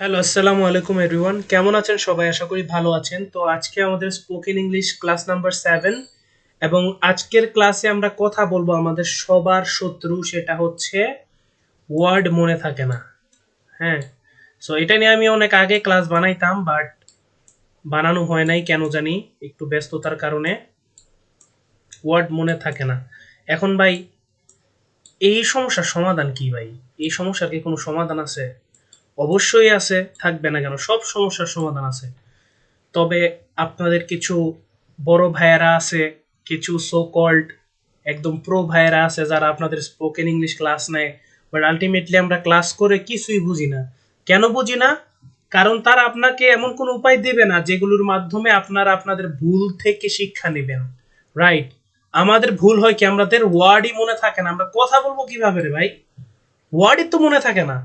Hello, আসসালামু আলাইকুম everyone. কেমন আছেন সবাই? আশা করি ভালো আছেন। তো আজকে আমাদের স্পোকেন ইংলিশ ক্লাস নাম্বার 7 এবং আজকের ক্লাসে আমরা কথা বলবো আমাদের সবার শত্রু, সেটা হচ্ছে ওয়ার্ড মনে থাকে না। হ্যাঁ, সো এটা নিয়ে আমি অনেক আগে ক্লাস বানাইতাম, বাট বানানো হয় নাই কেন জানি, একটু ব্যস্ততার কারণে ওয়ার্ড মনে থাকে না। এখন ভাই, এই সমস্যার সমাধান কি ভাই? এই সমস্যার কি কোনো সমাধান আছে? অবশ্যই আছে, থাকবে না কেন? সব সমস্যার সমাধান আছে। তবে আপনাদের কিছু বড় ভাইয়েরা আছে, কিছু সো কল্ড একদম প্রো ভাইয়েরা আছে যারা আপনাদের স্পোকেন ইংলিশ ক্লাস নেয়, বাট আলটিমেটলি আমরা ক্লাস করে কিছুই বুঝি না। কেন বুঝি না? কারণ তারা আপনাকে এমন কোনো উপায় দেবে না যেগুলোর মাধ্যমে আপনারা আপনাদের ভুল থেকে শিক্ষা নেবেন। রাইট? আমাদের ভুল হয় কি, আমাদের ওয়ার্ডই মনে থাকে না। আমরা কথা বলবো কিভাবে রে ভাই? ওয়ার্ডই তো মনে থাকে না।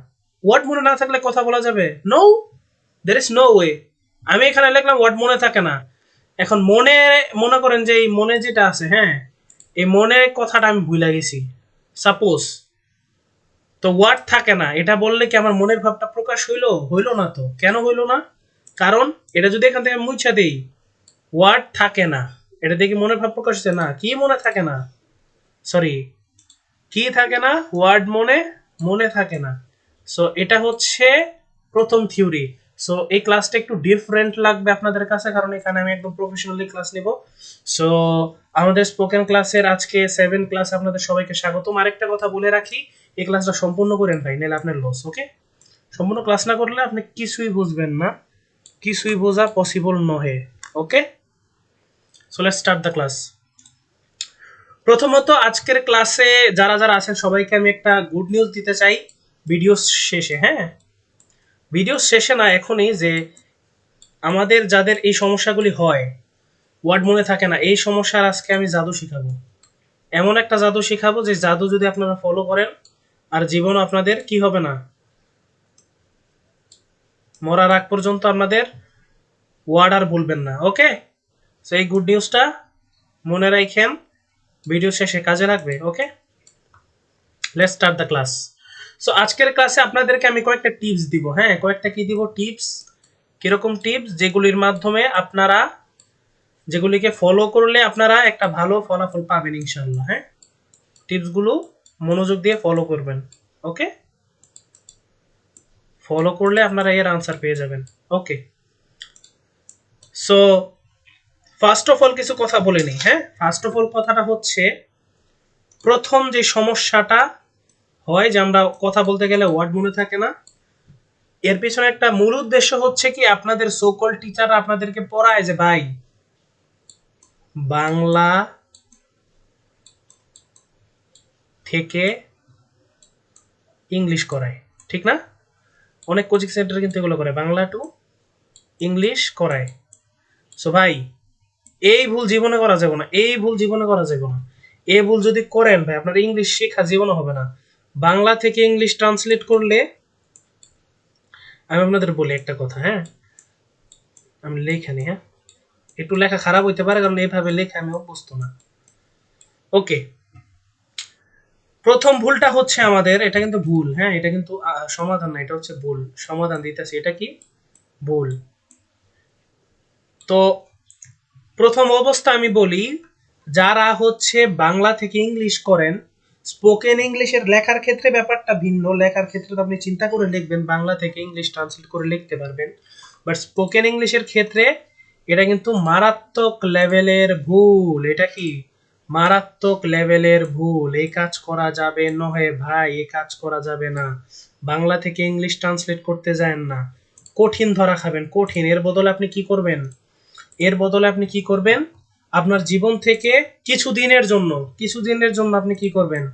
ওয়ার্ড মনে না থাকলে কথা বলা যাবে? No, there is no way. আমি এখানে লিখলাম ওয়ার্ড মনে থাকে না। এখন মনে করেন যে এই মনে যেটা আছে, হ্যাঁ, এই মনে কথাটা আমি ভুলে গেছি সাপোজ, তো ওয়ার্ড থাকে না, এটা বললে কি আমার মনের ভাবটা প্রকাশ হইলো? হইলো না তো। কেন হইলো না? কারণ এটা যদি এখান থেকে মুছা দেই, ওয়ার্ড থাকে না, এটা দেখি মনের ভাব প্রকাশ হচ্ছে না। কি মনে থাকে না? সরি, কি থাকে না? ওয়ার্ড মনে মনে থাকে না। সো এটা হচ্ছে প্রথম থিওরি। সো এই ক্লাসটা একটু ডিফারেন্ট লাগবে আপনাদের কাছে, কারণ এখানে আমি একদম প্রফেশনালি ক্লাস নেব। সো আমাদের স্পোকেন ক্লাসের আজকে 7 ক্লাস আপনাদের সবাইকে স্বাগতম। আরেকটা কথা বলে রাখি, এই ক্লাসটা সম্পূর্ণ করেন ভাই, নাহলে আপনার লস। ওকে? সম্পূর্ণ ক্লাস না করলে আপনি কিছুই বুঝবেন না, কিছুই বোঝা পসিবল নহে। Okay, so let's start the class. প্রথমত আজকের ক্লাসে যারা যারা আছেন সবাইকে আমি একটা গুড নিউজ দিতে চাই ভিডিও শেষে। হ্যাঁ, ভিডিও শেষে না, এখনই, যে আমাদের যাদের এই সমস্যাগুলি হয়, ওয়ার্ড মনে থাকে না, এই সমস্যার আজকে আমি জাদু শিখাবো। এমন একটা জাদু শিখাবো যে জাদু যদি আপনারা ফলো করেন, আর জীবন আপনাদের কি হবে না, মরার আগ পর্যন্ত আপনাদের ওয়ার্ড আর বলবেন না। ওকে, সো এই গুড নিউজটা মনে রাখেন, ভিডিও শেষে কাজে লাগবে। Okay, let's start the class. So আজকের ক্লাসে আপনাদেরকে আমি কয়েকটা টিপস দিব। হ্যাঁ, কয়েকটা কি দিব? টিপস। কিরকম টিপস? যেগুলির মাধ্যমে আপনারা, যেগুলিকে ফলো করলে আপনারা একটা ভালো ফলাফল পাবেন ইনশাল্লাহ। হ্যাঁ, টিপসগুলো মনোযোগ দিয়ে ফলো করবেন। ওকে, ফলো করলে আপনারা এর আনসার পেয়ে যাবেন। ওকে, সো ফার্স্ট অফ অল কিছু কথা বলে নিই। হ্যাঁ, ফার্স্ট অফ অল কথাটা হচ্ছে, প্রথম যে সমস্যাটা হয় যে আমরা কথা বলতে গেলে ওয়ার্ড মনে থাকে না, এর পিছনে একটা মূল উদ্দেশ্য হচ্ছে কি, আপনাদের সোকল টিচাররা আপনাদেরকে পড়ায় যে ভাই বাংলা থেকে ইংলিশ করায়। ঠিক না? অনেক কোচিং সেন্টার কিন্তু এগুলো করে, বাংলা টু ইংলিশ করায়। সো ভাই, এই ভুল জীবনে করা যাবে না, এই ভুল জীবনে করা যাবে না। এই ভুল যদি করেন ভাই, আপনার ইংলিশ শেখা জীবনে হবে না। বাংলা থেকে ইংলিশ ট্রান্সলেট করলে, আমি আপনাদের বলি একটা কথা। হ্যাঁ, আমি লেখা নি, হ্যাঁ, একটু লেখা খারাপ হইতে পারে, কারণ এইভাবে লেখা আমি অভ্যস্ত না। ওকে, প্রথম ভুলটা হচ্ছে আমাদের, এটা কিন্তু ভুল। হ্যাঁ, এটা কিন্তু সমাধান না, এটা হচ্ছে ভুল। সমাধান দিতেছি, এটা কি? ভুল। তো প্রথম অবস্থা আমি বলি, যারা হচ্ছে বাংলা থেকে ইংলিশ করেন, স্পোকেন ইংলিশের লেখার ক্ষেত্রে ব্যাপারটা ভিন্ন। লেখার ক্ষেত্রে তো আপনি চিন্তা করে লিখবেন, বাংলা থেকে ইংলিশ ট্রান্সলেট করে লিখতে পারবেন, বাট স্পোকেন ইংলিশের ক্ষেত্রে এটা কিন্তু মারাত্মক লেভেলের ভুল। এটা কি? মারাত্মক লেভেলের ভুল। এই কাজ করা যাবে নহে ভাই, এই কাজ করা যাবে না। বাংলা থেকে ইংলিশ ট্রান্সলেট করতে যায়েন না, কঠিন ধরা খাবেন, কঠিন। এর বদলে আপনি কি করবেন? এর বদলে আপনি কি করবেন? আপনার জীবন থেকে কিছুদিনের জন্য, কিছুদিনের জন্য আপনি কি করবেন?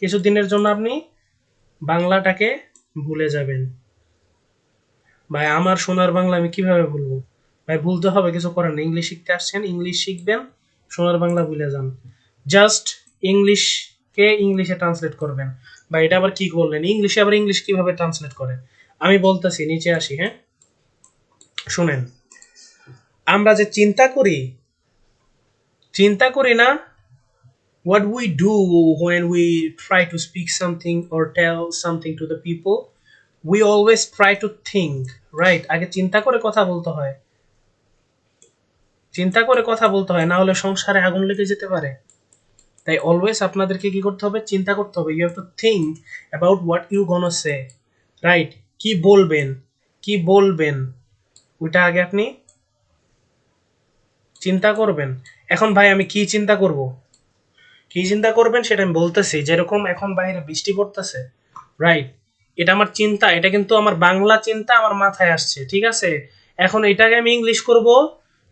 কিছুদিনের জন্য আপনি বাংলাটাকে ভুলে যাবেন। ভাই আমার সোনার বাংলা আমি কিভাবে ভুলবো? ভাই ভুলতে হবে, কিছু করার নেই। ইংলিশ শিখতে আসছেন, ইংলিশ শিখবেন, সোনার বাংলা ভুলে যান। জাস্ট ইংলিশকে ইংলিশে ট্রান্সলেট করবেন। ভাই এটা আবার কি বললেন? ইংলিশে আবার ইংলিশ কিভাবে ট্রান্সলেট করে? আমি বলতেছি, নিচে আসি। হ্যাঁ, শুনেন, আমরা যে চিন্তা করি না, what we do when we try to speak something or tell something to the people, we always try to think, right? আগে চিন্তা করে কথা বলতে হয়, চিন্তা করে কথা বলতে হয়, না হলে সংসারে আগুন লেগে যেতে পারে। তাই অলওয়েজ আপনাদেরকে কি করতে হবে? চিন্তা করতে হবে। You have to think about what you gonna say, right? কি বলবেন, কি বলবেন, ওইটা আগে আপনি চিন্তা করবেন। এখন ভাই আমি কি চিন্তা করব, কি চিন্তা করবেন সেটা আমি বলতেছি। যেরকম এখন বাইরে বৃষ্টি পড়তেছে, রাইট? এটা আমার চিন্তা, এটা কিন্তু আমার বাংলা চিন্তা আমার মাথায় আসছে, ঠিক আছে? এখন এটাকে আমি ইংলিশ করব,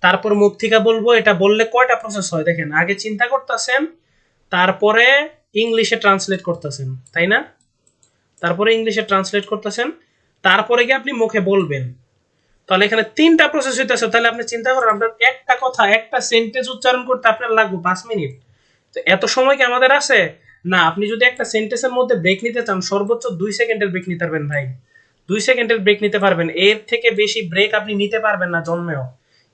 তারপর মুখ থেকে বলবো। এটা বললে কয়টা প্রসেস হয় দেখেন, আগে চিন্তা করতেছেন, তারপরে ইংলিশে ট্রান্সলেট করতেছেন, তাই না? তারপরে ইংলিশে ট্রান্সলেট করতেছেন, তারপরে গিয়ে আপনি মুখে বলবেন। তাহলে এখানে 3টা প্রসেস হইতেছে। তাহলে আপনি চিন্তা করেন, আপনার একটা কথা, একটা সেন্টেন্স উচ্চারণ করতে আপনার লাগবে 5 মিনিট। তো এত সময় কি আমাদের আছে? না। আপনি যদি একটা সেন্টেন্সের মধ্যে ব্রেক নিতে চান, সর্বোচ্চ 2 সেকেন্ডের ব্রেক নিতে পারবেন ভাই। 2 সেকেন্ডের ব্রেক নিতে পারবেন, এর থেকে বেশি ব্রেক আপনি নিতে পারবেন না জন্মেও।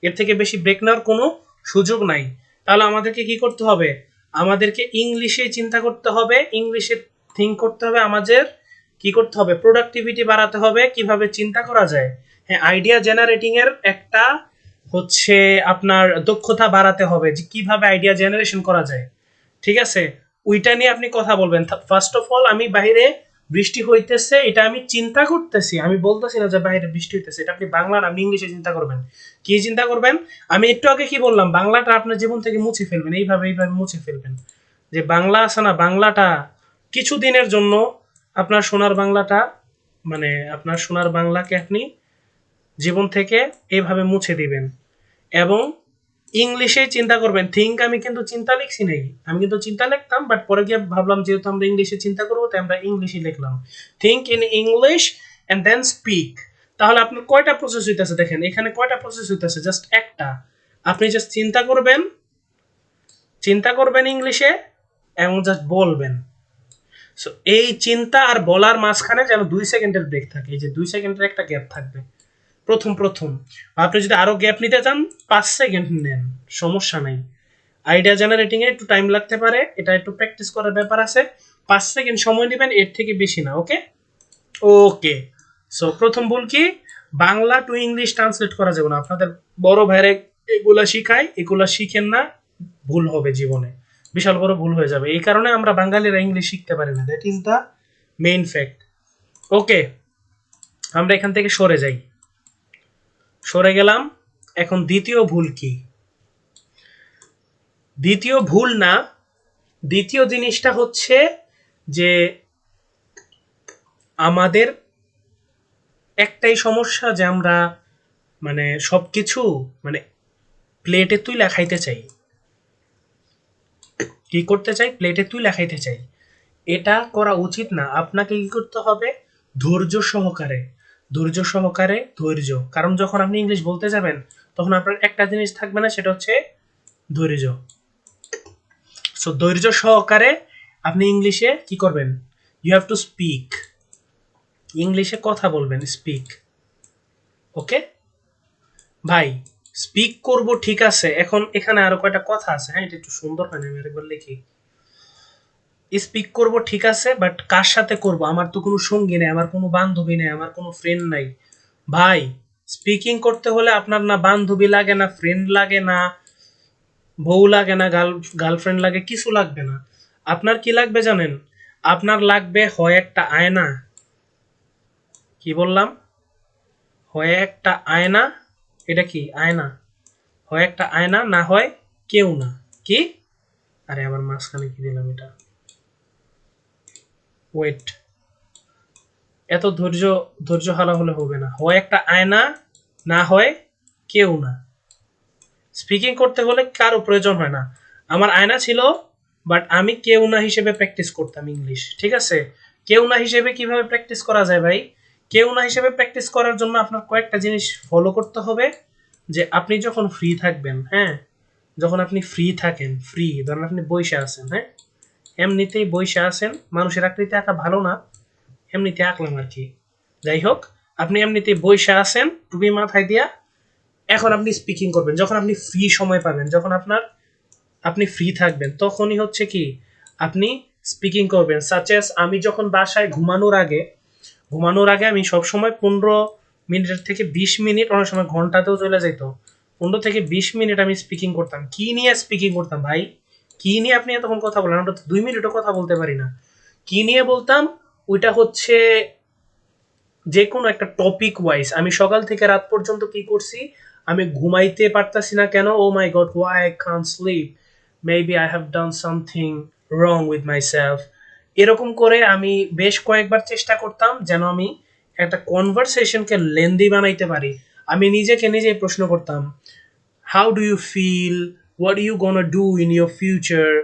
এর থেকে বেশি ব্রেক নেওয়ার কোনো সুযোগ নাই। তাহলে আমাদেরকে কি করতে হবে? আমাদেরকে ইংলিশে চিন্তা করতে হবে, ইংলিশে থিঙ্ক করতে হবে। আমাদের কি করতে হবে? প্রোডাক্টিভিটি বাড়াতে হবে। কিভাবে চিন্তা করা যায়? হ্যাঁ, আইডিয়া জেনারেটিং এর একটা হচ্ছে আপনার দক্ষতা বাড়াতে হবে, যে কিভাবে আইডিয়া জেনারেশন করা যায়, ঠিক আছে? ওইটা নিয়ে আপনি কথা বলবেন। ফার্স্ট অফ অল, আমি বাইরে বৃষ্টি হইতেছে এটা আমি চিন্তা করতেছি, আমি বলতেছি না যে বাইরে বৃষ্টি হইতেছে। এটা আপনি বাংলা না, আপনি ইংলিশে চিন্তা করবেন। কি চিন্তা করবেন? আমি একটু আগে কি বললাম, বাংলাটা আপনার জীবন থেকে মুছে ফেলবেন, এইভাবে এইভাবে মুছে ফেলবেন। যে বাংলা আছে না, বাংলাটা কিছুদিনের জন্য আপনার সোনার বাংলাটা, মানে আপনার সোনার বাংলাকে আপনি জীবন থেকে এইভাবে মুছে দিবেন। এবং ইংলিশে চিন্তা করবেন। থিঙ্ক আমি কিন্তু চিন্তা লিখছি নাই, আমি কিন্তু চিন্তা লিখতাম, বাট পরে গিয়ে ভাবলাম যেহেতু আমরা ইংলিশে চিন্তা করবো, তাই আমরা ইংলিশে লিখলাম। Think in English and then speak. তাহলে আপনার কয়টা প্রসেস হইতেছে দেখেন, এখানে কয়টা প্রসেস হইতেছে? জাস্ট একটা। আপনি জাস্ট চিন্তা করবেন, চিন্তা করবেন ইংলিশে, এবং জাস্ট বলবেন। সো এই চিন্তা আর বলার মাঝখানে যেন 2 সেকেন্ডের ব্রেক থাকে, এই যে 2 সেকেন্ডের একটা গ্যাপ থাকবে প্রথম প্রথম। আপনি যদি আরো গ্যাপ নিতে চান, 5 সেকেন্ড নেন, সমস্যা নাই। আইডিয়া জেনারেটিং এ একটু টাইম লাগতে পারে, এটা একটু প্র্যাকটিস করার ব্যাপার আছে। 5 সেকেন্ড সময় নেবেন, এর থেকে বেশি না। ওকে, ওকে। সো প্রথম ভুল কি? বাংলা টু ইংলিশ ট্রান্সলেট করা যাবে না। আপনাদের বড় ভাইরে এগুলা শিখায়, এগুলা শিখেন না, ভুল হবে জীবনে, বিশাল বড় ভুল হয়ে যাবে। এই কারণে আমরা বাঙালিরা ইংলিশ শিখতে পারি না, that is the main fact. Okay, আমরা এখান থেকে সরে যাই, সরে গেলাম। এখন দ্বিতীয় ভুল কি? দ্বিতীয় ভুল না, দ্বিতীয় জিনিসটা হচ্ছে যে আমাদের একটাই সমস্যা, যে আমরা মানে সবকিছু মানে প্লেটে তুইলা খাইতে চাই। কি করতে চাই? প্লেটে তুইলা খাইতে চাই। এটা করা উচিত না। আপনাকে কি করতে হবে? ধৈর্য সহকারে, ধৈর্য সহকারে, ধৈর্য। কারণ যখন আপনি ইংলিশ বলতে যাবেন, তখন আপনার একটা জিনিস থাকবে না, সেটা হচ্ছে ধৈর্য। সো ধৈর্য সহকারে আপনি ইংলিশে কি করবেন? You have to speak. ইংলিশে কথা বলবেন, স্পিক। ওকে ভাই, স্পিক করব ঠিক আছে। এখন এখানে আরো কয়টা কথা আছে, হ্যাঁ, এটা একটু সুন্দর হয় না, আমি আরেকবার লিখি। স্পিক করব ঠিক আছে, বাট কার সাথে করব? আমার তো কোনো সঙ্গী নেই, আমার কোনো বান্ধবী নেই, আমার কোনো ফ্রেন্ড নাই। ভাই, স্পিকিং করতে হলে আপনার না বান্ধবী লাগে, না ফ্রেন্ড লাগে, না বউ লাগে, না গার্লফ্রেন্ড লাগে, কিছু লাগবে না। আপনার কি লাগবে জানেন? আপনার লাগবে হয় একটা আয়না। কি বললাম? হয় একটা আয়না। এটা কি? আয়না। হয় একটা আয়না, না হয় কেউ না। কি? আরে আবার মাঝখানে কি দিলাম এটা? ওয়েট, এত ধৈর্য, ধৈর্য হারা হলে হবে না। হয় একটা আয়না, না হয় কেউ না। স্পিকিং করতে হলে কারো প্রয়োজন হয় না। আমার আয়না ছিল, বাট আমি কেউ না হিসেবে প্র্যাকটিস করতাম ইংলিশ, ঠিক আছে? কেউ না হিসেবে কিভাবে প্র্যাকটিস করা যায় ভাই? কেউ না হিসেবে প্র্যাকটিস করার জন্য আপনার কয়েকটা জিনিস ফলো করতে হবে। যে আপনি যখন ফ্রি থাকবেন, হ্যাঁ, যখন আপনি ফ্রি থাকেন, ফ্রি ধরেন আপনি বইসা আছেন, হ্যাঁ, এমনিতেই বইসা আছেন, মানুষের আকৃতি আঁকা ভালো না, এমনিতে আঁকলাম আর কি। যাই হোক, আপনি এমনিতেই বইসা আছেন টুপি মাথায় দিয়া। এখন আপনি স্পিকিং করবেন যখন আপনি ফ্রি সময় পাবেন, যখন আপনি ফ্রি থাকবেন, তখনই হচ্ছে কি আপনি স্পিকিং করবেন। সাচেস আমি যখন বাসায় ঘুমানোর আগে ঘুমানোর আগে আমি সবসময় 15 মিনিটের থেকে 20 মিনিট, অনেক সময় ঘন্টাতেও চলে যেত, 15 থেকে 20 মিনিট আমি স্পিকিং করতাম। কি নিয়ে স্পিকিং করতাম ভাই? কি নিয়ে আপনি এতক্ষণ কথা বলেন? আমরা তো 2 মিনিটও কথা বলতে পারি না। কি নিয়ে বলতাম? ওইটা হচ্ছে যে কোনো একটা টপিক ওয়াইজ। আমি সকাল থেকে রাত পর্যন্ত কি করছি, আমি ঘুমাইতে পারতাছি না কেন, oh my God why I can't sleep, maybe I have done something wrong with myself. এরকম করে আমি বেশ কয়েকবার চেষ্টা করতাম যেন আমি একটা কনভারসেশনকে লেন্দি বানাইতে পারি। আমি নিজেকে নিজেই প্রশ্ন করতাম, how do you feel, what are you gonna do in your future,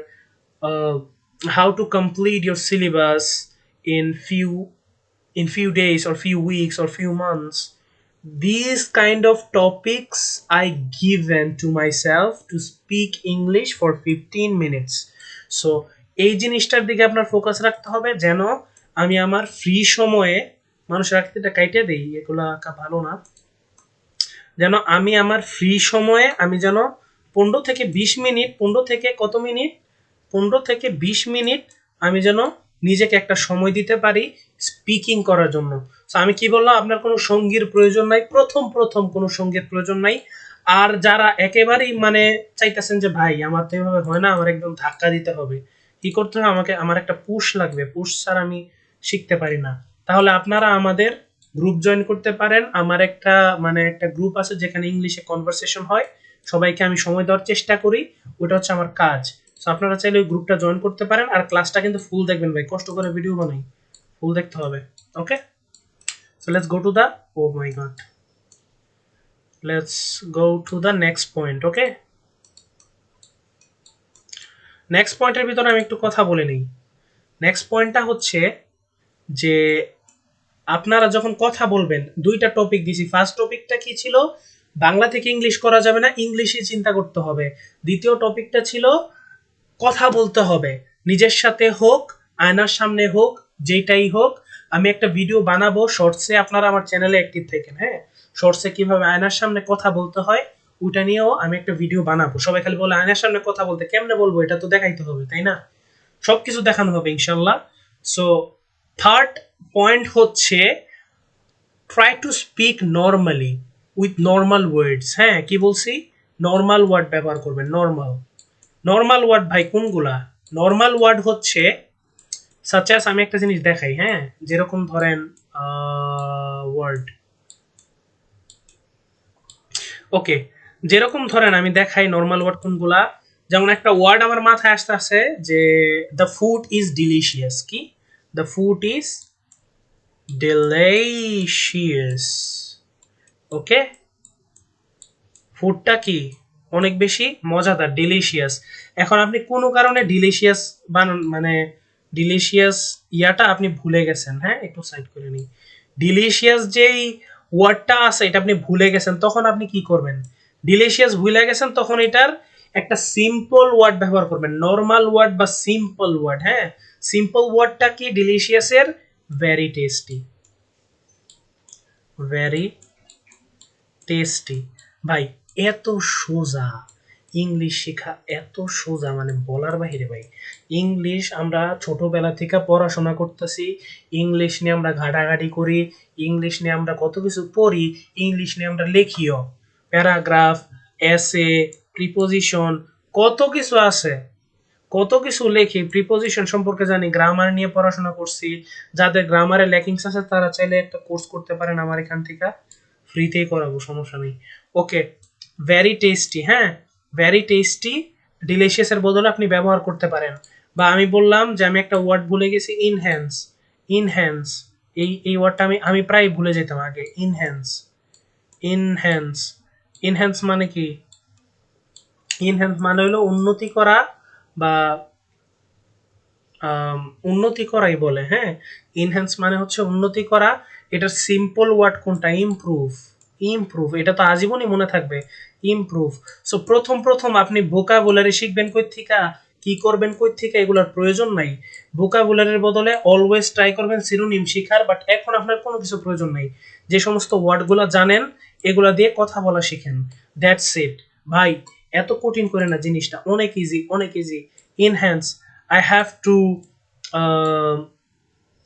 uh, how to complete your syllabus in few days or few weeks or few months. These kind of topics I given to myself to speak English for 15 minutes. So এই জিনিসটার দিকে আপনার focus রাখতে হবে যেন আমি আমার free সময়ে, মানুষ রাখতে এটা কাইটে দেই, এগুলা আঁকা ভালো না, যেন আমি আমার ফ্রি সময়ে আমি যেন 15 থেকে 20 মিনিট, 15 থেকে কত মিনিট, 15 থেকে 20 মিনিট আমি যেন নিজেকে একটা সময় দিতে পারি স্পিকিং করার জন্য। তো আমি কি বললাম, আপনার কোনো সঙ্গীর প্রয়োজন নাই, প্রথম প্রথম কোনো সঙ্গীর প্রয়োজন নাই। আর যারা একেবারেই মানে চাইতেছেন যে ভাই আমার তো এভাবে হয় না, আমার একদম ধাক্কা দিতে হবে, কি করতে হবে, আমাকে আমার একটা পুশ লাগবে, পুশ ছাড়া আমি শিখতে পারি না, তাহলে আপনারা আমাদের গ্রুপ জয়েন করতে পারেন। আমার একটা মানে একটা গ্রুপ আছে যেখানে ইংলিশে কনভারসেশন হয়, সবাইকে আমি সময় দেওয়ার চেষ্টা করি, ওটা হচ্ছে আমার কাজ। সো আপনারা চাইলে ওই গ্রুপটা জয়েন করতে পারেন। আর ক্লাসটা কিন্তু ফুল দেখবেন ভাই, কষ্ট করে ভিডিও বানাই, ফুল দেখতে হবে। Okay, so let's go to the, oh my God, let's go to the next point. Okay, next পয়েন্টের ভিতরে আমি একটু কথা বলে নিই। নেক্সট পয়েন্টটা হচ্ছে যে আপনারা যখন কথা বলবেন, দুইটা টপিক দিছি। ফার্স্ট টপিকটা কি ছিল, বাংলা থেকে ইংলিশ করা যাবে না, ইংলিশে চিন্তা করতে হবে। দ্বিতীয় টপিকটা ছিল কথা বলতে হবে, নিজের সাথে হোক, আয়নার সামনে হোক, যেটাই হোক। আমি একটা ভিডিও বানাবো শর্টসে, আপনারা আমার চ্যানেলে অ্যাক্টিভ থাকেন, হ্যাঁ, শর্টসে কিভাবে আয়নার সামনে কথা বলতে হয় ওইটা নিয়েও আমি একটা ভিডিও বানাবো। সবাই খালি বলে আয়নার সামনে কথা বলতে, কেমনে বলবো, এটা তো দেখাইতে হবে, তাই না? সবকিছু দেখানো হবে ইনশাল্লাহ। সো থার্ড পয়েন্ট হচ্ছে try to speak normally with normal words. হ্যাঁ, কি বলছি, নর্মাল ওয়ার্ড ব্যবহার করবেন। নর্মাল, নর্মাল ওয়ার্ড ভাই কোনগুলা? নর্মাল ওয়ার্ড হচ্ছে সাচ অ্যাজ, আমি একটা জিনিস দেখাই, হ্যাঁ, যেরকম ধরেন ওয়ার্ড, ওকে, যেরকম ধরেন আমি দেখাই নর্মাল ওয়ার্ড কোনগুলা। যেমন একটা ওয়ার্ড আমার মাথায় আসতে আছে যে দ্য ফুড ইজ ডিলিশিয়াস। কি? The food is delicious. Okay, ফুডটা কি অনেক বেশি মজাদার, ডিলিশিয়াস। এখন আপনি কোনো কারণে ডিলিশিয়াস বানান মানে ডিলিশিয়াস ইয়াটা আপনি ভুলে গেছেন, হ্যাঁ, একটু সাইড করে নিই। ডিলিশিয়াস যেই ওয়ার্ডটা আছে এটা আপনি ভুলে গেছেন, তখন আপনি কি করবেন? ডিলিশিয়াস ভুলে গেছেন, তখন এটার একটা সিম্পল ওয়ার্ড ব্যবহার করবেন, নর্মাল ওয়ার্ড বা সিম্পল ওয়ার্ড। হ্যাঁ, সিম্পল ওয়ার্ডটা কি ডিলিশিয়াসের? Very tasty, very tasty. ভাই এত সোজা ইংলিশ শেখা, এত সোজা মানে বলার বাহিরে ভাই। ইংলিশ আমরা ছোটবেলা থেকে পড়াশোনা করতেছি, ইংলিশ নিয়ে আমরা ঘাটাঘাটি করি, ইংলিশ নিয়ে আমরা কত কিছু পড়ি, ইংলিশ নিয়ে আমরা লেখিও, প্যারাগ্রাফ, এসে, প্রিপোজিশন, কত কিছু আছে, কত কিছু লেখি, প্রিপোজিশন সম্পর্কে জানি, গ্রামার নিয়ে পড়াশোনা করছি। যাদের গ্রামারে ল্যাকিংস আছে তারা চাইলে একটা কোর্স করতে পারেন আমার এখান থেকে, ফ্রিতেই করাবো, সমস্যা নেই। ওকে, ভেরি টেস্টি, হ্যাঁ, ভেরি টেস্টি ডিলিশিয়াসের বদলে আপনি ব্যবহার করতে পারেন। বা আমি বললাম যে আমি একটা ওয়ার্ড ভুলে গেছি, ইনহ্যান্স। ইনহ্যান্স, এই ওয়ার্ডটা আমি প্রায় ভুলে যেতাম আগে। ইনহ্যান্স, ইনহ্যান্স, ইনহ্যান্স মানে কি? ইনহ্যান্স মানে হলো উন্নতি করা বা উন্নতি করাই বলে, হ্যাঁ। ইনহ্যান্স মানে হচ্ছে উন্নতি করা। এটার সিম্পল ওয়ার্ড কোনটা? ইমপ্রুভ। ইমপ্রুভ, এটা তো আজীবনই মনে থাকবে, ইমপ্রুভ। সো প্রথম প্রথম আপনি ভোকাবুলারি শিখবেন কই থেকে, কি করবেন কই থেকে, এগুলোর প্রয়োজন নাই। ভোকাবুলারির বদলে অলওয়েজ ট্রাই করবেন সিনোনিম শিখার, বাট এখন আপনার কোনো কিছু প্রয়োজন নাই। যে সমস্ত ওয়ার্ডগুলো জানেন এগুলা দিয়ে কথা বলা শিখেন, দ্যাটস ইট ভাই। এত কঠিন করে না জিনিসটা, অনেক ইজি, অনেক easy. Enhance, I have to um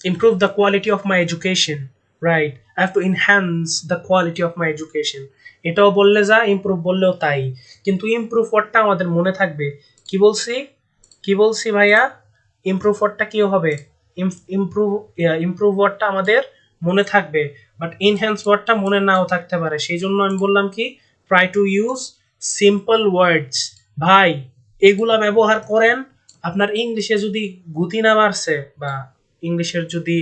improve the quality of my education, right? I have to enhance the quality of my education. এটাও বললে যা, ইমপ্রুভ বললেও তাই, কিন্তু ইমপ্রুভ ওয়ার্ডটা আমাদের মনে থাকবে। কি বলছি, কি বলছি ভাইয়া? ইমপ্রুভ ওয়ার্ডটা কি হবে? ইমপ্রুভ, ইমপ্রুভ ওয়ার্ডটা আমাদের মনে থাকবে, বাট ইনহ্যান্স ওয়ার্ডটা মনে নাও থাকতে পারে। সেই জন্য আমি বললাম কি, ট্রাই টু ইউজ সিম্পল ওয়ার্ডস। ভাই এগুলা ব্যবহার করেন। আপনার ইংলিশে যদি গতি না বাড়ছে বা ইংলিশের যদি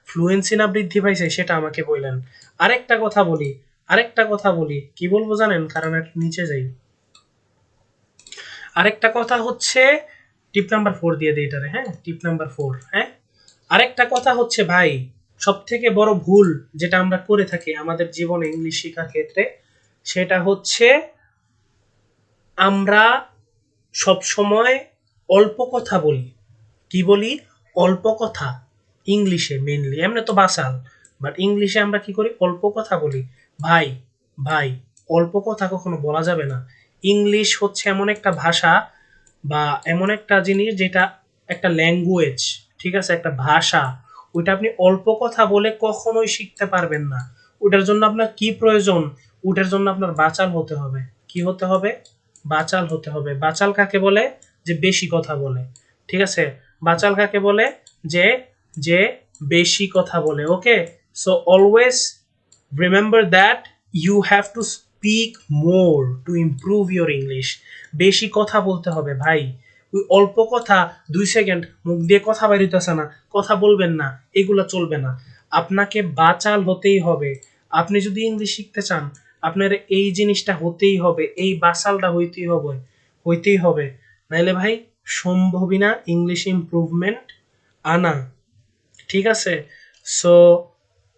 ফ্লুয়েন্সি না বৃদ্ধি পাইছে, সেটা আমাকে বললেন। আরেকটা কথা বলি, আরেকটা কথা বলি, কি বলবো জানেন? কারণ একটু নিচে যাই। আরেকটা কথা হচ্ছে, টিপ নাম্বার 4 দিয়ে দিই এটারে, হ্যাঁ, টিপ নাম্বার 4। হ্যাঁ, আরেকটা কথা হচ্ছে ভাই, সব থেকে বড় ভুল যেটা আমরা করে থাকি আমাদের জীবনে ইংলিশ শেখার ক্ষেত্রে, সেটা হচ্ছে আমরা সব সময় অল্প কথা বলি। কি বলি? অল্প কথা। ইংলিশে মেইনলি, এমনি তো বাসাল, বাট ইংলিশে আমরা কি করি? অল্প কথা বলি। ভাই, ভাই অল্প কথা কখনো বলা যাবে না। ইংলিশ হচ্ছে এমন একটা ভাষা বা এমন একটা জিনিস যেটা একটা ল্যাঙ্গুয়েজ, ঠিক আছে, একটা ভাষা। ওইটা আপনি অল্প কথা বলে কখনোই শিখতে পারবেন না। ওটার জন্য আপনার কি প্রয়োজন? ওটার জন্য আপনার বাচাল হতে হবে। কি হতে হবে? বাচাল হতে হবে। বাচাল কাকে বলে? যে বেশি কথা বলে। ঠিক আছে, বাচাল কাকে বলে? যে যে বেশি কথা বলে। Okay, so always remember that you have to speak more to improve your English. বেশি কথা বলতে হবে ভাই। ওই অল্প কথা, 2 সেকেন্ড মুখ দিয়ে কথা বেরোতেছে না, কথা বলবেন না, এগুলো চলবে না। আপনাকে বাচাল হতেই হবে। আপনি যদি ইংলিশ শিখতে চান, আপনার এই জিনিসটা হতেই হবে, এই বাচালটা হইতেই হবে, হইতেই হবে। নাইলে ভাই সম্ভবই না ইংলিশ ইমপ্রুভমেন্ট আনা। ঠিক আছে, সো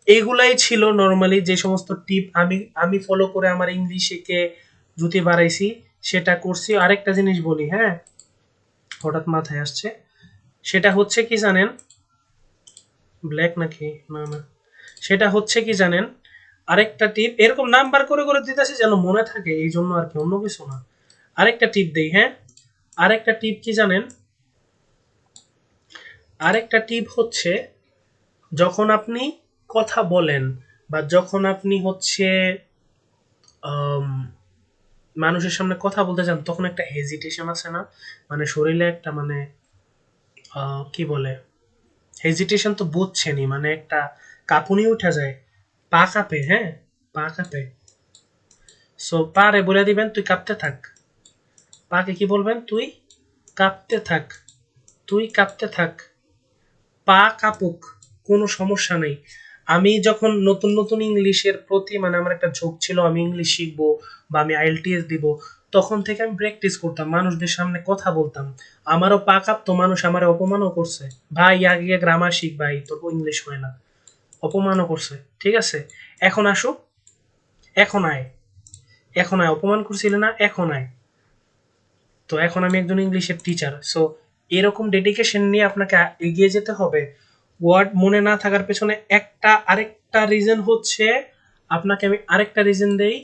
এগুলাই ছিল নর্মালি যে সমস্ত টিপ আমি আমি ফলো করে আমার ইংলিশকে জুতি বাড়াইছি, সেটা করছি। আরেকটা জিনিস বলি, হ্যাঁ, হঠাৎ মাথায় আসছে, সেটা হচ্ছে কি জানেন? ব্ল্যাক নাকি? না না, সেটা হচ্ছে কি জানেন? আরেকটা টিপ, এরকম নাম্বার করে করে দিতেছি যেন মনে থাকে, এই জন্য আর কি, অন্য কিছু না। আরেকটা টিপ দেই, হ্যাঁ, আরেকটা টিপ কি জানেন? আরেকটা টিপ হচ্ছে, যখন আপনি কথা বলেন বা যখন আপনি হচ্ছে আম, মানুষের সামনে কথা বলতে চান, তখন একটা হেজিটেশন আছে না? মানে শরীরে একটা মানে কি বলে, হেজিটেশন তো বুঝছেনই, মানে একটা কাঁপুনি উঠা যায়, পা কাঁপে, হ্যাঁ, পা কাঁপে। সো পা রে বলে দিবেন তুই কাঁপতে থাক। পাকে কি বলবেন? তুই কাঁপতে থাক, তুই কাঁপতে থাক। পা কাঁপুক, কোনো সমস্যা নেই। আমি যখন নতুন নতুন ইংলিশের প্রতি মানে আমার একটা ঝোঁক ছিল, আমি ইংলিশ শিখবো বা আমি আইএলটিএস দিব, তখন থেকে আমি প্র্যাকটিস করতাম, মানুষদের সামনে কথা বলতাম। আমারও পা কাঁপতো, মানুষ আমার অপমানও করছে, ভাই আগে গ্রামার শিখ ভাই, তোর ইংলিশ হয় না, অপমানও করছে। ঠিক আছে, এখন আসো, এখন আয়, এখন আয়, অপমান করছিল না, এখন আয়। তো এখন আমি একজন ইংলিশের টিচার। সো এরকম ডেডিকেশন নিয়ে আপনাকে এগিয়ে যেতে হবে। ওয়ার্ড মনে না থাকার পেছনে একটা আরেকটা রিজন হচ্ছে, আপনাকে আমি আরেকটা রিজন দেই।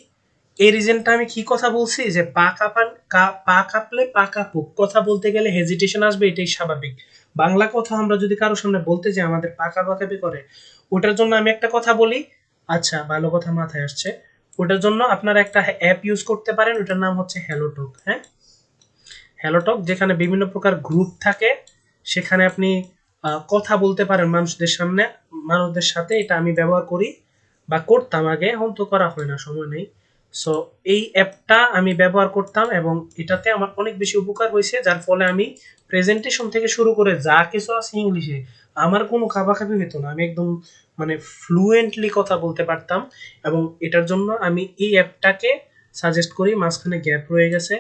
এই রিজনটা আমি কি কথা বলছি, যে পা কাঁপান, পা কাঁপলে পা কাঁপুক, কথা বলতে গেলে হেজিটেশন আসবে, এটাই স্বাভাবিক। বাংলা কথা আমরা যদি কারোর সামনে বলতে যাই আমাদের পা কাঁপাকাঁপি করে। ওটার জন্য আমি একটা কথা বলি, আচ্ছা ভালো কথা মাথায় আসছে, ওটার জন্য আপনারা একটা অ্যাপ ইউজ করতে পারেন, ওটার নাম হচ্ছে হ্যালোটক। হ্যাঁ, হ্যালোটক, যেখানে বিভিন্ন প্রকার গ্রুপ থাকে, সেখানে আপনি কথা বলতে পারেন মানুষদের সামনে, মানুষদের সাথে। এটা আমি ব্যবহার করি বা করতাম আগে, এখন তো করা হয় না, সময় নেই। সো এই অ্যাপটা আমি ব্যবহার করতাম এবং এটাতে আমার অনেক বেশি উপকার হয়েছে, যার ফলে আমি প্রেজেন্টেশন থেকে শুরু করে যা কিছু আছে ইংলিশে, আমার কোনো খাবাখাবি হতো না, আমি একদম মানে ফ্লুয়েন্টলি কথা বলতে পারতাম। এবং এটার জন্য আমি এই অ্যাপটাকে সাজেস্ট করি, মাঝখানে গ্যাপ রয়ে গেছে,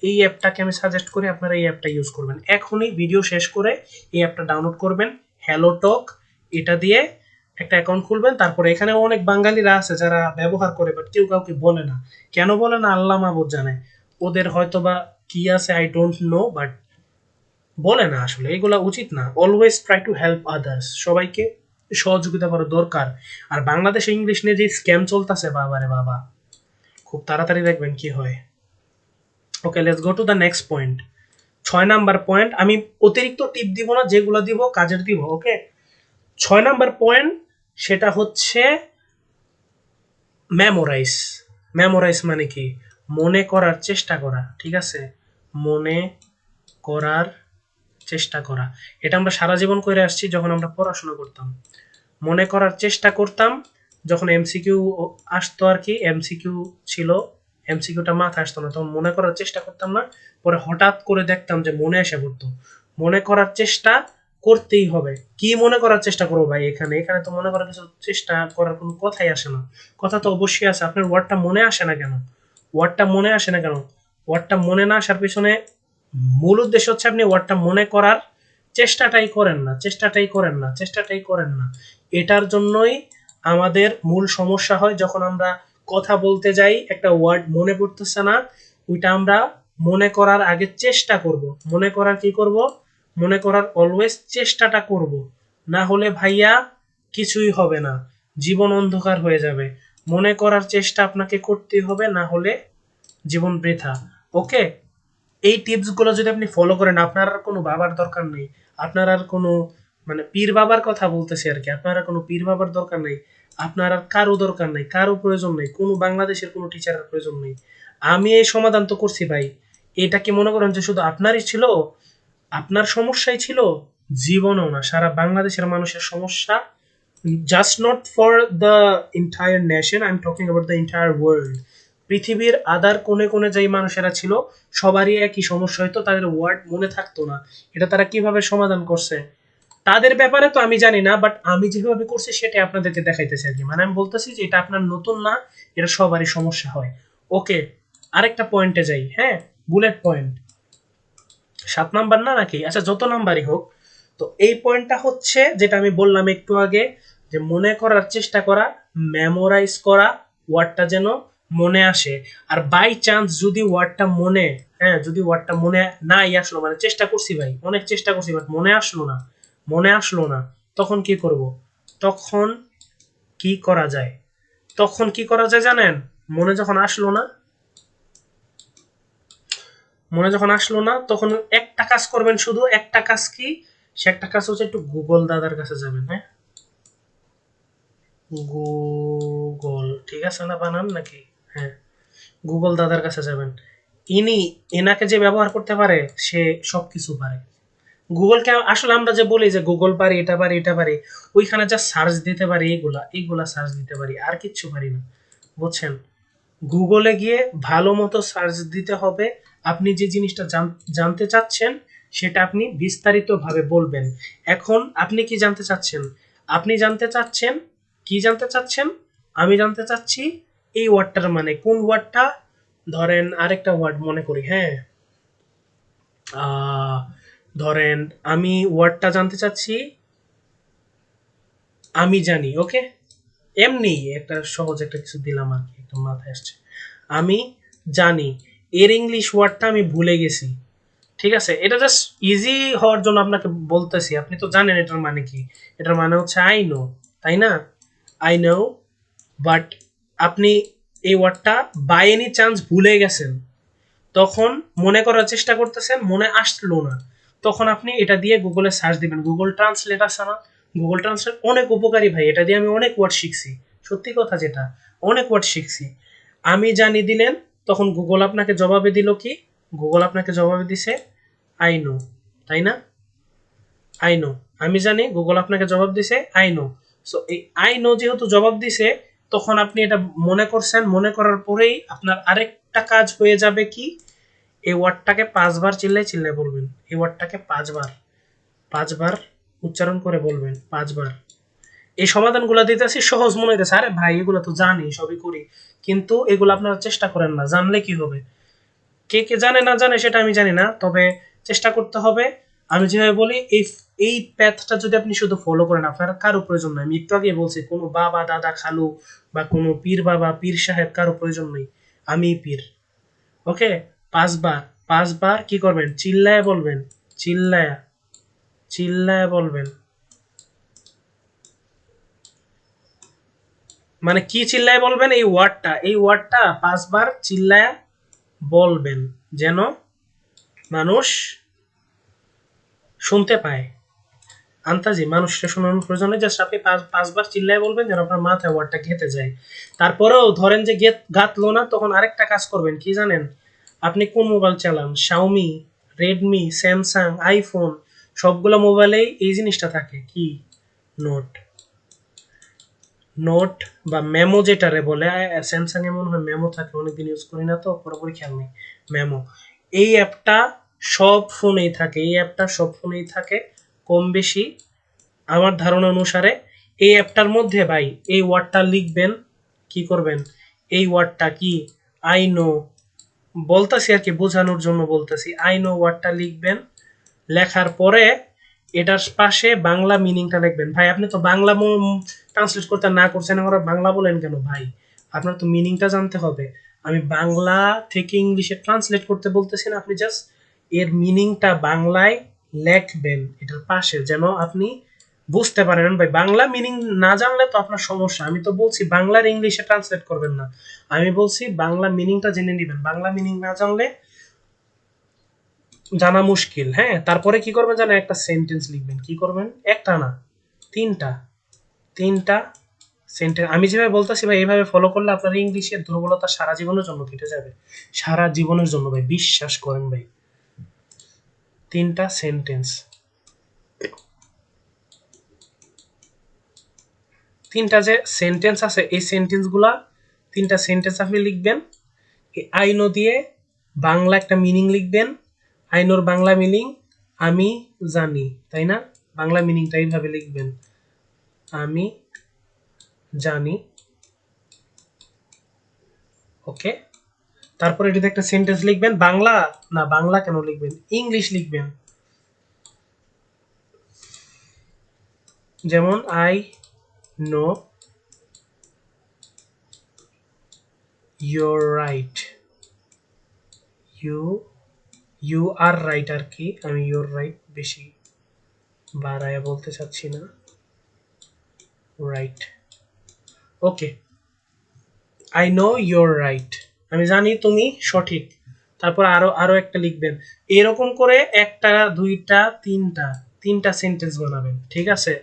এই অ্যাপটাকে আমি সাজেস্ট করি আপনারা এই অ্যাপটা ইউজ করবেন। এখনই ভিডিও শেষ করে এই অ্যাপটা ডাউনলোড করবেন, হ্যালো টক, এটা দিয়ে একটা অ্যাকাউন্ট খুলবেন। তারপরে এখানে অনেক বাঙালিরা আছে যারা ব্যবহার করে, বাট কেউ কাউকে বলে না। কেন বলে না আল্লাহ মাহবুদ জানে, ওদের হয়তো বা কি আছে, আই ডোন্ট নো, বাট বলে না। আসলে এগুলা উচিত না। Always try to help others, সবাইকে সহযোগিতা করা দরকার। আর বাংলাদেশে ইংলিশ নিয়ে যে স্ক্যাম চলতেছে, বাবারে বাবা, খুব তাড়াতাড়ি দেখবেন কি হয়। Okay, let's go to the next point. 6 number point, আমি অতিরিক্ত টিপ দিব না, যেগুলো দিব কাজের দিব। ওকে, 6 নাম্বার পয়েন্ট, সেটা হচ্ছে মেমোরাইজ। মেমোরাইজ মানে কি? মনে করার চেষ্টা করা, ঠিক আছে? মনে করার চেষ্টা করা। এটা আমরা সারা জীবন করে আসছি যখন আমরা পড়াশোনা করতাম। মনে করার চেষ্টা করতাম যখন এমসিকিউ আসতো আর কি, এমসিকিউ ছিল, এমসিকিউটা মাথায় আসতো না, তখন মনে করার চেষ্টা করতাম না, পরে হঠাৎ করে দেখতাম যে মনে এসে পড়তো। মনে করার চেষ্টা করতেই হবে। কি মনে করার চেষ্টা করবো ভাই? এখানে এখানে তো মনে করার কিছু চেষ্টা করার কোনো কথাই আসে না। কথা তো অবশ্যই আছে, আপনার ওয়ার্ডটা মনে আসে না কেন? ওয়ার্ডটা মনে আসে না কেন? ওয়ার্ডটা মনে না আসার পিছনে মূল উদ্দেশ্য হচ্ছে আপনি ওয়ার্ডটা মনে করার চেষ্টাটাই করেন না, চেষ্টাটাই করেন না, চেষ্টাটাই করেন না। এটার জন্যই আমাদের মূল সমস্যা হয়। যখন আমরা কথা বলতে যাই, একটা ওয়ার্ড মনে পড়তেছে না, ওইটা আমরা মনে করার আগে চেষ্টা করব। মনে করার কি করব? মনে করার অলওয়েজ চেষ্টাটা করব। না হলে ভাইয়া কিছুই হবে না, জীবন অন্ধকার হয়ে যাবে। মনে করার চেষ্টা আপনাকে করতেই হবে, না হলে জীবন বৃথা। ওকে, এই টিপস গুলো যদি আপনি ফলো করেন, আপনার আর কোনো বাবার দরকার নেই। আপনার আর কোনো, মানে পীর বাবার কথা বলতেছি আর কি, আপনার আর কোনো পীর বাবার দরকার নেই। আপনার আর কারো দরকার নেই, কারো প্রয়োজন নেই, কোনো বাংলাদেশের কোনো টিচারের প্রয়োজন নেই। আমি এই সমাধান তো করছি ভাই। এটা কি মনে করেন যে শুধু আপনারই ছিল, আপনার সমস্যাই ছিল? জীবনও না, সারা বাংলাদেশের মানুষের সমস্যা। Just not for the entire nation, I am talking about the entire world. পৃথিবীর আদার কোণে কোণে যেই মানুষেরা ছিল, সবারই একই সমস্যা হইতো, তাদের ওয়ার্ড মনে থাকতো না। এটা তারা কিভাবে সমাধান করছে তাদের ব্যাপারে তো আমি জানি না, বাট আমি যেভাবে করছি সেটাই আপনাদেরকে দেখাইতেছি আর কি। মানে আমি বলতেছি যে এটা আপনার নতুন না, এটা সবারই সমস্যা হয়। ওকে, আরেকটা পয়েন্টে যাই। হ্যাঁ, বুলেট পয়েন্ট 7 নাম্বার না নাকি? আচ্ছা, যত নাম্বারই হোক, তো এই পয়েন্টটা হচ্ছে যেটা আমি বললাম একটু আগে, যে মনে করার চেষ্টা করা, মেমোরাইজ করা, ওয়ার্ডটা যেন মনে আসে। আর বাই চান্স যদি ওয়ার্ডটা মনে, হ্যাঁ, যদি ওয়ার্ডটা মনে নাই আসলো, মানে চেষ্টা করছি ভাই, অনেক চেষ্টা করছি, বাট মনে আসলো না, মনে আসলো না, তখন কি করব? তখন কি করা যায়? তখন কি করা যায় জানেন? মনে যখন আসলো না, মনে যখন আসলো না, তখন একটা কাজ করবেন, শুধু একটা কাজ। কি সে একটা কাজ? হচ্ছে একটু গুগল দাদার কাছে যাবেন। হ্যাঁ, গুগল, ঠিক আছে না বানান নাকি? হ্যাঁ, গুগল দাদার কাছে যাবেন। ইনি, এনাকে যে ব্যবহার করতে পারে সে সবকিছু পারে। গুগলকে আসলে আমরা যে বলি যে গুগল পারি, এটা পারি, এটা পারি, ওইখানে যা সার্চ দিতে পারি, এইগুলা এইগুলা সার্চ দিতে পারি, আর কিচ্ছু পারি না। বুঝছেন? গুগলে গিয়ে ভালো মতো সার্চ দিতে হবে। আপনি যে জিনিসটা জানতে চাচ্ছেন সেটা আপনি বিস্তারিতভাবে বলবেন। এখন আপনি কি জানতে চাচ্ছেন? আপনি জানতে চাচ্ছেন, কি জানতে চাচ্ছেন? আমি জানতে চাচ্ছি এই ওয়ার্ডটার মানে কোন ওয়ার্ডটা। ধরেন আরেকটা ওয়ার্ড মনে করি। হ্যাঁ, আহ, ধরেন আমি ওয়ার্ডটা জানতে চাচ্ছি আমি জানি। ওকে, এমনি একটা সহজ একটা কিছু দিলাম আর কি, একদম মাথায় আসছে। আমি জানি, এর ইংলিশ ওয়ার্ডটা আমি ভুলে গেছি। ঠিক আছে, এটা জাস্ট ইজি হওয়ার জন্য আপনাকে বলতেছি, আপনি তো জানেন এটার মানে কি। এটার মানে হচ্ছে আই নো, তাই না? আই নো, বাট আপনি এই ওয়ার্ডটা বাই এনি চান্স ভুলে গেছেন, তখন মনে করার চেষ্টা করতেছেন, মনে আসলো না, তখন আপনি এটা দিয়ে গুগলে সার্চ দিবেন। গুগল ট্রান্সলেট আছে না? গুগল ট্রান্সলেট অনেক উপকারী ভাই, এটা দিয়ে আমি অনেক ওয়ার্ড শিখছি। সত্যি কথা যেটা, অনেক ওয়ার্ড শিখছি। আমি জানি দিলেন, তখন গুগল আপনাকে জবাবে দিল কি? গুগল আপনাকে জবাবে দিছে আই নো, তাই না? আই নো, আমি জানি, গুগল আপনাকে জবাব দিছে আই নো। সো এই আই নো যেহেতু জবাব দিছে, তখন আপনি এটা মনে করছেন, মনে করার পরেই আপনার আরেকটা কাজ হয়ে যাবে কি? এই ওয়ার্ডটাকে 5 বার চিল্লাই চিল্লাই বলবেন। এই ওয়ার্ডটাকে 5 বার, 5 বার উচ্চারণ করে বলবেন, 5 বার। এই সমাধানগুলো দিতেছি সহজ মনে হইতেছে, আরে ভাই এগুলো তো জানি, সবই করি, কিন্তু এগুলো আপনারা চেষ্টা করেন না। জানলে কি হবে? কে কে জানে না জানে সেটা আমি জানি না, তবে চেষ্টা করতে হবে। আমি যেভাবে বলি, এই এই প্যাথটা যদি আপনি শুধু ফলো করেন, আপনার কারো প্রয়োজন নাই। আমি একটু আগে বলছি, কোনো বাবা দাদা খালু বা কোনো পীর বাবা পীর সাহেব কারো প্রয়োজন নেই, আমি পীর। ওকে, 5 বার, 5 বার কি করবেন? চিল্লায় বলবেন, চিল্লায়া, চিল্লায়া বলবেন। মানে কি চিল্লায় বলবেন? এই ওয়ার্ডটা, এই ওয়ার্ডটা 5 বার চিল্লায়া বলবেন, যেন মানুষ শুনতে পায়। আন্তাজি মানুষকে শোনানোর প্রয়োজন নেই, জাস্ট আপনি পাঁচবার চিল্লায় বলবেন যেন আপনার মাথায় ওয়ার্ডটা গেঁথে যায়। তারপরেও ধরেন যে গাঁথলো না, তখন আরেকটা কাজ করবেন কি জানেন? আপনি কোন মোবাইল চালান, শাওমি, রেডমি, স্যামসাং, আইফোন, সবগুলো মোবাইলেই এই জিনিসটা থাকে কি, নোট। নোট বা মেমো যেটারে বলে, স্যামসাং এ মনে হয় মেমো থাকে, অনেকদিন ইউজ করি না তো পুরোপুরি খেয়াল নেই। মেমো, এই অ্যাপটা সব ফোনেই থাকে, এই অ্যাপটা সব ফোনেই থাকে কম বেশি আমার ধারণা অনুসারে। এই অ্যাপটার মধ্যে ভাই এই ওয়ার্ডটা লিখবেন, কি করবেন, এই ওয়ার্ডটা কি, আই নো, বলতাছি আর কি বোঝানোর জন্য বলতেছি, আই নো ওয়ার্ডটা লিখবেন। লেখার পরে এটার পাশে বাংলা মিনিংটা লিখবেন। ভাই আপনি তো বাংলা ট্রান্সলেট করতে না করছেন, আমরা বাংলা বলেন কেন ভাই? আপনার তো মিনিংটা জানতে হবে। আমি বাংলা থেকে ইংলিশে ট্রান্সলেট করতে বলতেছি না, আপনি জাস্ট এর মিনিংটা বাংলায় লেখবেন এটার পাশে, যেন আপনি বুঝতে পারেন। ভাই বাংলা মিনিং না জানলে তো আপনার সমস্যা। আমি তো বলছি বাংলার ইংলিশে ট্রান্সলেট করবেন না, আমি বলছি বাংলা মিনিংটা জেনে নেবেন। বাংলা মিনিং না জানলে জানা মুশকিল। হ্যাঁ, তারপরে কি করবেন জানেন? একটা সেন্টেন্স লিখবেন। কি করবেন? একটা না, তিনটা। তিনটা সেন্টেন্স আমি যেভাবে বলতেছি ভাই, এইভাবে ফলো করলে আপনার ইংলিশের দুর্বলতা সারা জীবনের জন্য কেটে যাবে। সারা জীবনের জন্য ভাই, বিশ্বাস করেন ভাই। তিনটা সেন্টেন্স, তিনটা যে সেন্টেন্স আছে এই সেন্টেন্সগুলা, তিনটা সেন্টেন্স আপনি লিখবেন। এই আইনো দিয়ে বাংলা একটা মিনিং লিখবেন। আইনোর বাংলা মিনিং আমি জানি, তাই না? বাংলা মিনিংটা এইভাবে লিখবেন, আমি জানি। ওকে, তারপরে এটাতে একটা সেন্টেন্স লিখবেন। বাংলা না, বাংলা কেন লিখবেন, ইংলিশ লিখবেন। যেমন I know you're right, you you are right আর কি, আমি ইউর রাইট বেশি বাড়ায় বলতে চাচ্ছি না, right. Okay, I know you're right, আমি জানি তুমি সঠিক। তারপর আরো আরো একটা লিখবেন। এরকম করে একটা, দুইটা, তিনটা, তিনটা সেন্টেন্স বানাবেন, ঠিক আছে?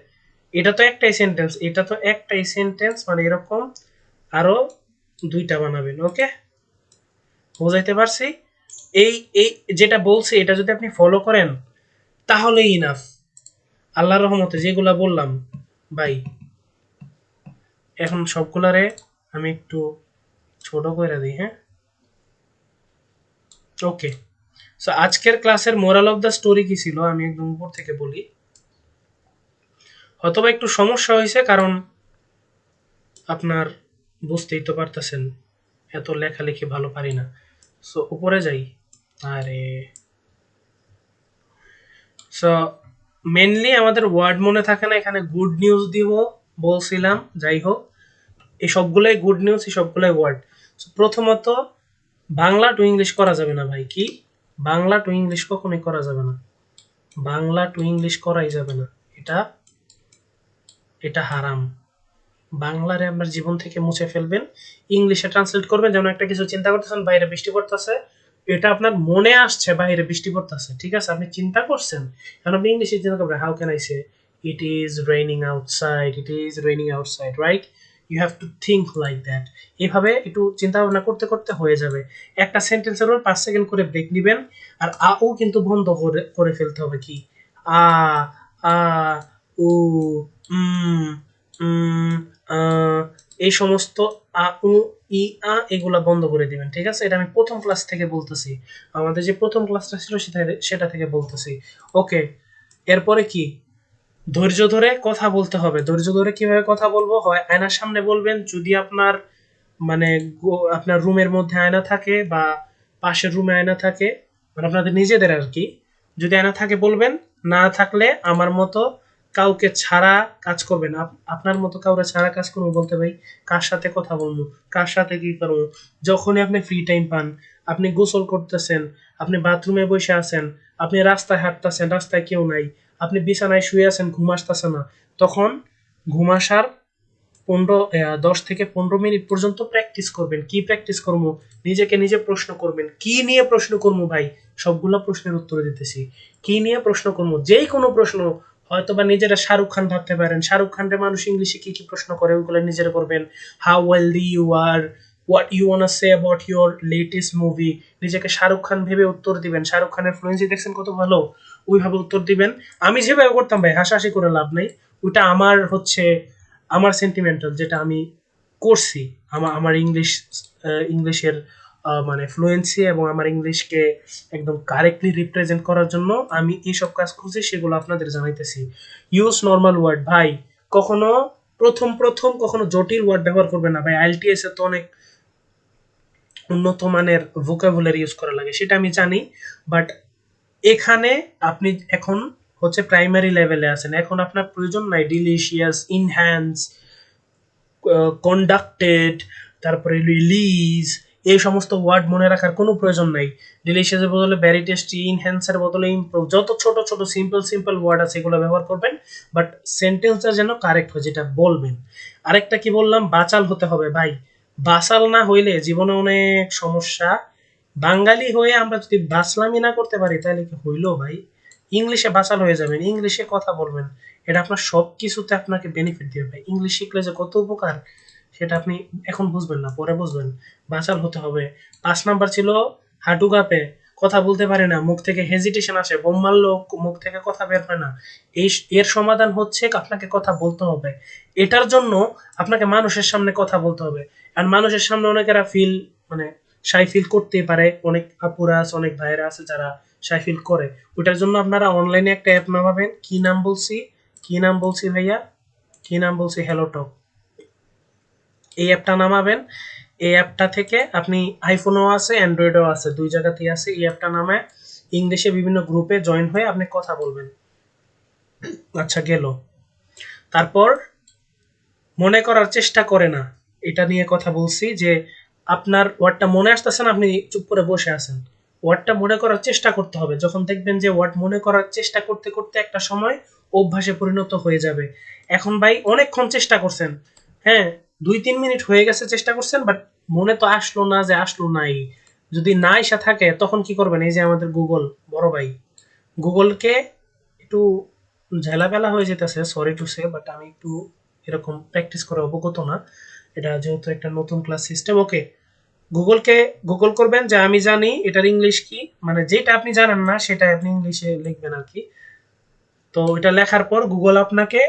এটা তো একটাই সেন্টেন্স, এটা তো একটাই সেন্টেন্স, মানে এরকম আরো দুইটা বানাবেন। ওকে, বুঝাইতে পারছি? এই এই যেটা বলছি এটা যদি আপনি ফলো করেন তাহলেই ইনাফ। আল্লাহর রহমতে যেগুলা বললাম ভাই, এখন সবগুলারে আমি একটু ছোট করে দিই। হ্যাঁ, ওকে। সো আজকের ক্লাসের মোরাল অফ দ্য স্টোরি কি ছিল আমি একদম উপর থেকে বলি। হয়তোবা একটু সমস্যা হয়েছে, কারণ আপনার বুঝতেই তো পারতেছেন এত লেখালেখি ভালো পারি না। সো উপরে যাই। আরে, সো মেনলি আমাদের ওয়ার্ড মনে থাকে না, এখানে গুড নিউজ দিব বলছিলাম। যাই হোক, এই সবগুলাই গুড নিউজ, এই সবগুলাই ওয়ার্ড। প্রথমত বাংলা টু ইংলিশ করা যাবে না ভাই। কি, বাংলা টু ইংলিশ কখনোই করা যাবে না, বাংলা টু ইংলিশ করাই যাবে না। এটা এটা হারাম। বাংলারে আপনার জীবন থেকে মুছে ফেলবেন, ইংলিশে ট্রান্সলেট করবেন। যেমন একটা কিছু চিন্তা করতেছেন বাইরে বৃষ্টি পড়তেছে, এটা আপনার মনে আসছে বাইরে বৃষ্টি পড়তেছে, ঠিক আছে, আপনি চিন্তা করছেন, এখন আপনি ইংলিশে চিন্তা করবেন, how can I say it is raining outside, it is raining outside, right? You have to think like that. এইভাবে একটু চিন্তা ভাবনা করতে করতে হয়ে যাবে। একটা সেন্টেন্সের উপর 5 সেকেন্ড করে ব্রেক নিবেন। আর আ ও কিন্তু বন্ধ করে করে ফেলতে হবে। কি, আ, আ, উ, উম, উম, এই সমস্ত আ উ ই আ এগুলা বন্ধ করে দিবেন, ঠিক আছে? এটা আমি প্রথম ক্লাস থেকে বলতেছি, আমাদের যে প্রথম ক্লাসটা ছিল সেটা থেকে বলতেছি। ওকে, এরপরে কি, ধৈর্য ধরে কথা বলতে হবে। ধৈর্য ধরে কিভাবে কথা বলবো? হয় আয়নার সামনে বলবেন, যদি আপনার মানে আপনার রুমের মধ্যে আয়না থাকে বা পাশের রুমে আয়না থাকে, মানে আপনাদের নিজেদের আর কি, যদি আয়না থাকে বলবেন। না থাকলে আমার মতো কাউকে ছাড়া কাজ করবেন। আপনার মতো কাউকে ছাড়া কাজ করবো বলতে ভাই, কার সাথে কথা বলবো, কার সাথে কি করবো, যখনই আপনি ফ্রি টাইম পান, আপনি গোসল করতেছেন, আপনি বাথরুমে বসে আছেন, আপনি রাস্তায় হাঁটতেছেন, রাস্তায় কেউ নাই, আপনি বিছানায় শুয়ে আছেন, ঘুম আসতেছে না, তখন ঘুম আসার 10 থেকে 15 মিনিট পর্যন্ত প্র্যাকটিস করবেন। কি প্র্যাকটিস করবো? নিজেকে নিজে প্রশ্ন করবেন, কি নিয়ে প্রশ্ন করবো ভাই? সবগুলো প্রশ্নের উত্তর দিতেছি। কি নিয়ে প্রশ্ন করবো? যেই কোনো প্রশ্ন হয়তো বা নিজেরা শাহরুখ খান ভাবতে পারেন, শাহরুখ খানরে মানুষ ইংলিশে কি কি প্রশ্ন করে ওইগুলো নিজেরা করবেন। How wealthy you are, what you wanna say about your latest movie, নিজেকে শাহরুখ খান ভেবে উত্তর দিবেন। শাহরুখ খানের ফ্লুয়েন্সি দেখছেন কত ভালো, ওইভাবে উত্তর দিবেন। আমি যেভাবে করতাম ভাই, হাসাহাসি করে লাভ নেই, ওইটা আমার হচ্ছে আমার সেন্টিমেন্টাল, যেটা আমি করছি। আমার আমার ইংলিশের মানে ফ্লুয়েন্সি এবং আমার ইংলিশকে একদম কারেক্টলি রিপ্রেজেন্ট করার জন্য আমি এইসব কাজ খুঁজি, সেগুলো আপনাদের জানাইতেছি। ইউজ নর্মাল ওয়ার্ড ভাই, কখনো প্রথম প্রথম কখনো জটিল ওয়ার্ড ব্যবহার করবেন না ভাই। আইএলটিএস এ তো অনেক উন্নত মানের ভোকাবুলারি ইউজ করা লাগে, সেটা আমি জানি, বাট এখানে আপনি এখন হচ্ছে প্রাইমারি লেভেলে আছেন, এখন আপনার প্রয়োজন নাই ডিলিশিয়াস, ইনহ্যান্স, কন্ডাক্টেড, তারপরে রিলিজ, এই সমস্ত ওয়ার্ড মনে রাখার কোনো প্রয়োজন নাই। ডিলিশিয়াসের বদলে ভেরি টেস্টি, ইনহ্যান্সের বদলে ইমপ্রুভ, যত ছোট ছোট সিম্পল সিম্পল ওয়ার্ড আছে এগুলো ব্যবহার করবেন, বাট সেন্টেন্সটা যেন কারেক্ট হয় যেটা বলবেন। আরেকটা কি বললাম, বাচাল হতে হবে ভাই। বাচাল না হইলে জীবনে অনেক সমস্যা। বাঙালি হয়ে আমরা যদি বাচলামি না করতে পারি তাহলে কি হইলো ভাই? ইংলিশে বাচাল হয়ে যাবেন, ইংলিশে কথা বলবেন, এটা আপনার সব কিছুতে আপনাকে বেনিফিট দিবে ভাই। ইংলিশ শিখলে যে কত উপকার সেটা আপনি এখন বুঝবেন না, পরে বুঝবেন। বাচাল হতে হবে। 5 নাম্বার ছিল হাঁটু কাঁপে, কথা বলতে পারে না, মুখ থেকে হেজিটেশন আসে, বোম মারলেও মুখ থেকে কথা বের হয় না। এই এর সমাধান হচ্ছে আপনাকে কথা বলতে হবে। এটার জন্য আপনাকে মানুষের সামনে কথা বলতে হবে। আর মানুষের সামনে অনেকেরা মানে শাই ফিল করতেই পারে, অনেক আপুরা আছে, অনেক ভাইয়েরা আছে যারা শাই ফিল করে। ওটার জন্য আপনারা অনলাইনে একটা অ্যাপ নামাবেন। কি নাম বলছি, কি নাম বলছি ভাইয়া, কি নাম বলছি, হ্যালো টক। এই অ্যাপটা নামাবেন। এই অ্যাপটা থেকে আপনি, আইফোনও আছে অ্যান্ড্রয়েডও আছে, দুই জায়গাতেই আছে। এই অ্যাপটা নামায় ইংলিশে বিভিন্ন গ্রুপে জয়েন হয়ে আপনি কথা বলবেন। আচ্ছা গেল। তারপর মনে করার চেষ্টা করে না, এটা নিয়ে কথা বলছি যে আপনার ওয়ার্ডটা মনে আসতেছে না, আপনি চুপ করে বসে আছেন। ওয়ার্ডটা মনে করার চেষ্টা করতে হবে। যখন দেখবেন যে ওয়ার্ড মনে করার চেষ্টা করতে করতে একটা সময় অভ্যাসে পরিণত হয়ে যাবে। এখন ভাই অনেকক্ষণ চেষ্টা করছেন, হ্যাঁ 2-3 মিনিট হয়ে গেছে চেষ্টা করছেন, বাট মনে তো আসলো না, যে আসলো নাই। যদি না এসে থাকে তখন কি করবেন? এই যে আমাদের গুগল বড় ভাই, গুগলকে একটু ঝালাপালা হয়ে যেতেছে, সরি টু সে, বাট আমি একটু এরকম প্র্যাকটিস করে অবগত না, এটা যেহেতু একটা নতুন ক্লাস সিস্টেম। ওকে, গুগলকে গুগল করবেন যে আমি জানি এটার ইংলিশ কি, মানে যেটা আপনি জানেন না সেটা আপনি ইংলিশে লিখবেন আর কি। তো ওইটা লেখার পর গুগল আপনাকে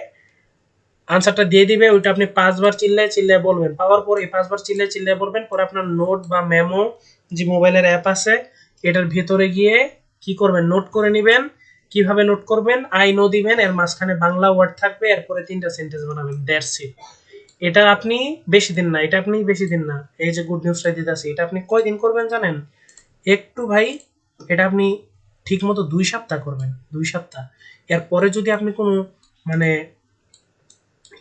আনসারটা দিয়ে দিবে, ওইটা আপনি 5 বার চিল্লায় চিল্লায় বলবেন। পাওয়ার পর এই 5 বার চিল্লায় চিল্লায় বলবেন, পরে আপনার নোট বা মেমো যে মোবাইলের অ্যাপ আছে এটার ভেতরে গিয়ে কি করবেন, নোট করে নেবেন। কিভাবে নোট করবেন, আই নো দিবেন, এর মাঝখানে বাংলা ওয়ার্ড থাকবে, এরপরে 3টা সেন্টেন্স বানাবেন, দ্যাটস ইট। এটা আপনি বেশি দিন না, এটা আপনি বেশি দিন না, এই যে গুড নিউজটা দিতেছি, এটা আপনি কয়দিন করবেন জানেন? একটু ভাই, এটা আপনি ঠিক মতো 2 সপ্তাহ করবেন, 2 সপ্তাহ। এরপরে যদি আপনি কোনো মানে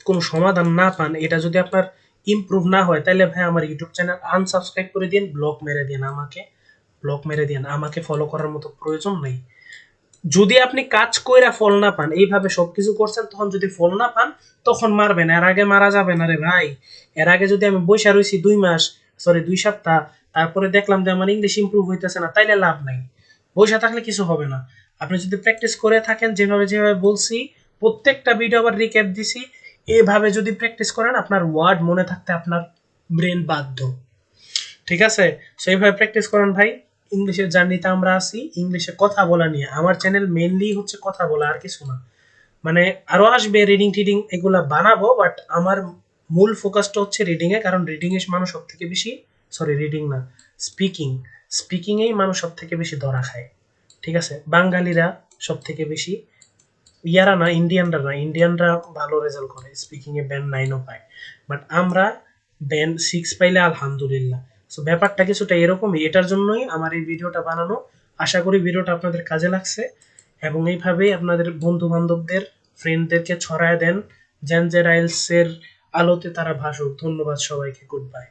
কোনো সমাধান না পান, এটা যদি আপনার ইমপ্রুভ না হয়, তাহলে ভাই আমার ইউটিউব চ্যানেল আনসাবস্ক্রাইব করে দিন, ব্লক মেরে দিন, আমাকে ব্লক মেরে দিন, আমাকে ফলো করার মতো প্রয়োজন নেই। যদি আপনি কাজ কইরা ফল না পান, এইভাবে সবকিছু করছেন, তখন যদি ফল না পান তখন মারবেন, এর আগে মারা যাবে না রে ভাই। এর আগে যদি আমি বৈশা রয়েছি 2 মাস, সরি 2 সপ্তাহ, তারপরে দেখলাম যে আমার ইংলিশ ইমপ্রুভ হইতেছে না, তাইলে লাভ নাই। বৈশা থাকলে কিছু হবে না। আপনি যদি প্র্যাকটিস করে থাকেন যেভাবে যেভাবে বলছি, প্রত্যেকটা ভিডিও আবার রিক্যাপ দিছি, এভাবে যদি প্র্যাকটিস করেন আপনার ওয়ার্ড মনে থাকতে আপনার ব্রেন বাধ্য। ঠিক আছে, সেইভাবে প্র্যাকটিস করেন ভাই। ইংলিশের জার্নিতে আমরা আছি ইংলিশে কথা বলা নিয়ে, আমার চ্যানেল মেইনলি হচ্ছে কথা বলা, আর কিছু না। মানে আরো আসবে রিডিং টিডিং এগুলা বানাবো, বাট আমার মূল ফোকাসটা হচ্ছে রিডিং এ, কারণ রিডিং এ মানুষ সব থেকে বেশি, সরি রিডিং না, স্পিকিং, স্পিকিং এই মানুষ সব থেকে বেশি ধরা খায়। ঠিক আছে, বাঙালিরা সব থেকে বেশি, ইয়ারা না, ইন্ডিয়ানরা না, ইন্ডিয়ানরা ভালো রেজাল্ট করে, স্পিকিং এ ব্যান্ড 9ও পায়, বাট আমরা ব্যান্ড 6 পাইলে আলহামদুলিল্লাহ। সো ব্যাপারটা কিছুটা এরকমই, এটার জন্যই আমার এই ভিডিওটা বানানো। আশা করি ভিডিওটা আপনাদের কাজে লাগছে, এবং এইভাবেই আপনাদের বন্ধু বান্ধবদের, ফ্রেন্ডদেরকে ছড়ায় দেন, যেন যে রাইলসের আলোতে তারা ভাসুক। ধন্যবাদ সবাইকে, গুড বাই।